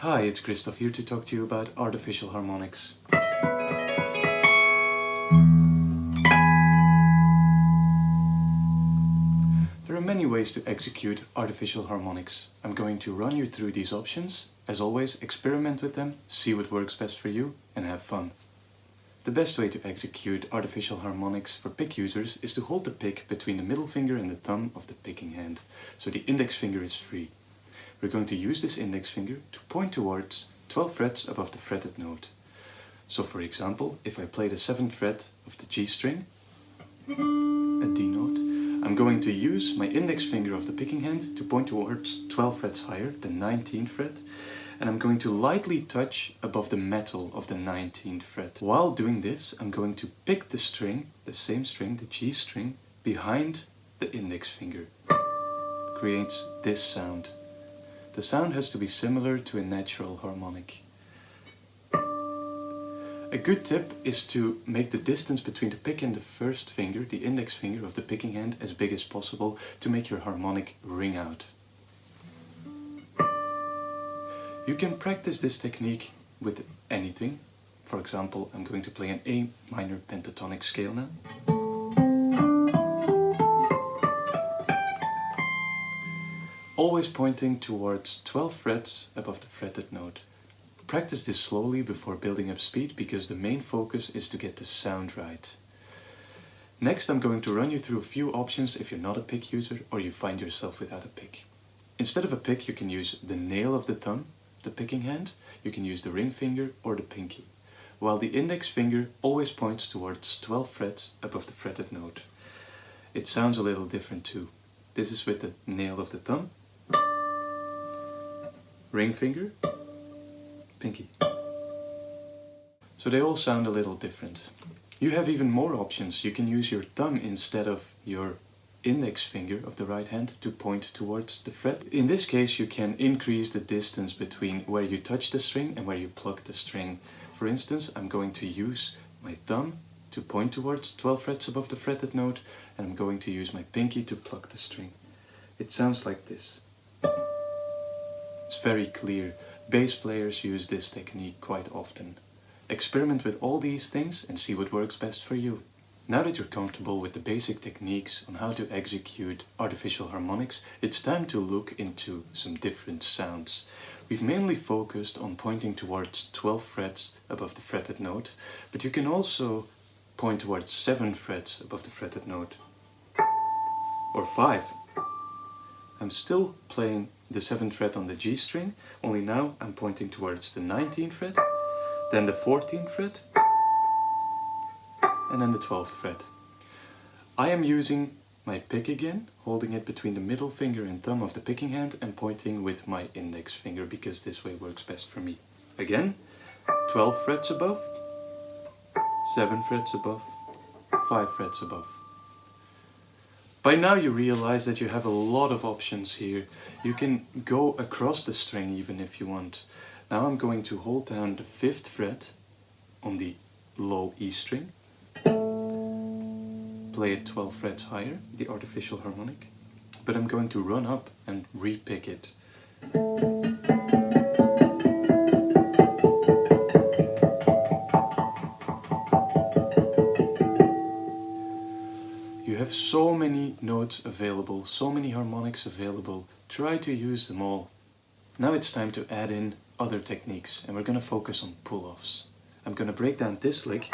Hi, it's Kristof here to talk to you about artificial harmonics. There are many ways to execute artificial harmonics. I'm going to run you through these options. As always, experiment with them, see what works best for you, and have fun. The best way to execute artificial harmonics for pick users is to hold the pick between the middle finger and the thumb of the picking hand, so the index finger is free. We're going to use this index finger to point towards 12 frets above the fretted note. So for example, if I play the 7th fret of the G string, a D note, I'm going to use my index finger of the picking hand to point towards 12 frets higher, the 19th fret, and I'm going to lightly touch above the metal of the 19th fret. While doing this, I'm going to pick the string, the same string, the G string, behind the index finger. It creates this sound. The sound has to be similar to a natural harmonic. A good tip is to make the distance between the pick and the first finger, the index finger of the picking hand, as big as possible to make your harmonic ring out. You can practice this technique with anything. For example, I'm going to play an A minor pentatonic scale now. Always pointing towards 12 frets above the fretted note. Practice this slowly before building up speed because the main focus is to get the sound right. Next, I'm going to run you through a few options if you're not a pick user or you find yourself without a pick. Instead of a pick, you can use the nail of the thumb, the picking hand, you can use the ring finger or the pinky, while the index finger always points towards 12 frets above the fretted note. It sounds a little different too. This is with the nail of the thumb, ring finger, pinky. So they all sound a little different. You have even more options. You can use your thumb instead of your index finger of the right hand to point towards the fret. In this case, you can increase the distance between where you touch the string and where you pluck the string. For instance, I'm going to use my thumb to point towards 12 frets above the fretted note, and I'm going to use my pinky to pluck the string. It sounds like this. It's very clear. Bass players use this technique quite often. Experiment with all these things and see what works best for you. Now that you're comfortable with the basic techniques on how to execute artificial harmonics, it's time to look into some different sounds. We've mainly focused on pointing towards 12 frets above the fretted note, but you can also point towards 7 frets above the fretted note. Or 5. I'm still playing the 7th fret on the G string, only now I'm pointing towards the 19th fret, then the 14th fret, and then the 12th fret. I am using my pick again, holding it between the middle finger and thumb of the picking hand and pointing with my index finger because this way works best for me. Again, 12 frets above, 7 frets above, 5 frets above. By now you realize that you have a lot of options here. You can go across the string even if you want. Now I'm going to hold down the 5th fret on the low E string. Play it 12 frets higher, the artificial harmonic. But I'm going to run up and re-pick it. You have so many notes available, so many harmonics available. Try to use them all. Now it's time to add in other techniques, and we're going to focus on pull-offs. I'm going to break down this lick,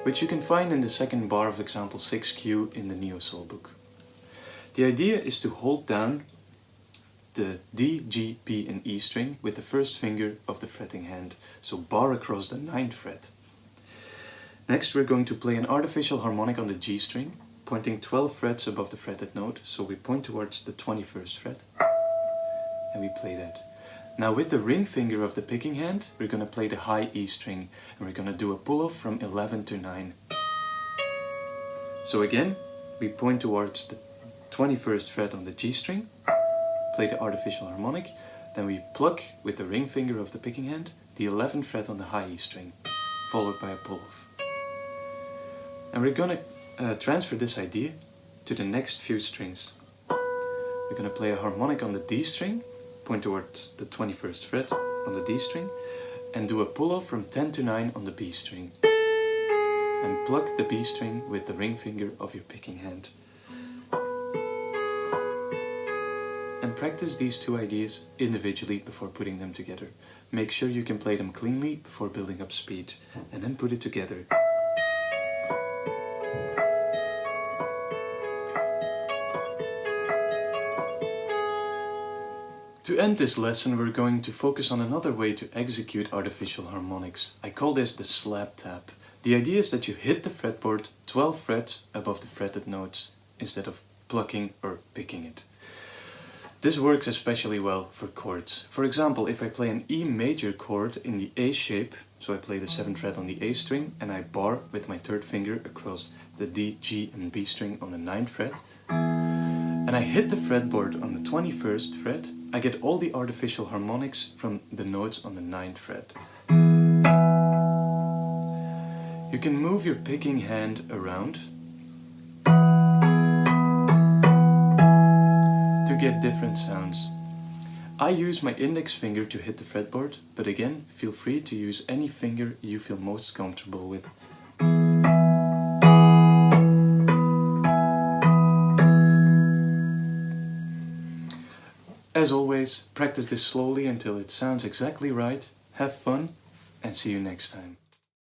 which you can find in the second bar of example 6Q in the Neo Soul book. The idea is to hold down the D, G, B and E string with the first finger of the fretting hand, so bar across the 9th fret. Next we're going to play an artificial harmonic on the G string, pointing 12 frets above the fretted note, so we point towards the 21st fret, and we play that. Now with the ring finger of the picking hand, we're going to play the high E string, and we're going to do a pull-off from 11 to 9. So again, we point towards the 21st fret on the G string, play the artificial harmonic, then we pluck with the ring finger of the picking hand, the 11th fret on the high E string, followed by a pull-off. And we're going to transfer this idea to the next few strings. We're going to play a harmonic on the D string, point towards the 21st fret on the D string, and do a pull-off from 10 to 9 on the B string. And pluck the B string with the ring finger of your picking hand. And practice these two ideas individually before putting them together. Make sure you can play them cleanly before building up speed, and then put it together. To end this lesson, we're going to focus on another way to execute artificial harmonics. I call this the Slaptap. The idea is that you hit the fretboard 12 frets above the fretted notes instead of plucking or picking it. This works especially well for chords. For example, if I play an E major chord in the A shape, so I play the 7th fret on the A string and I bar with my 3rd finger across the D, G and B string on the 9th fret, and I hit the fretboard on the 21st fret, I get all the artificial harmonics from the notes on the 9th fret. You can move your picking hand around to get different sounds. I use my index finger to hit the fretboard, but again, feel free to use any finger you feel most comfortable with. As always, practice this slowly until it sounds exactly right, have fun, and see you next time.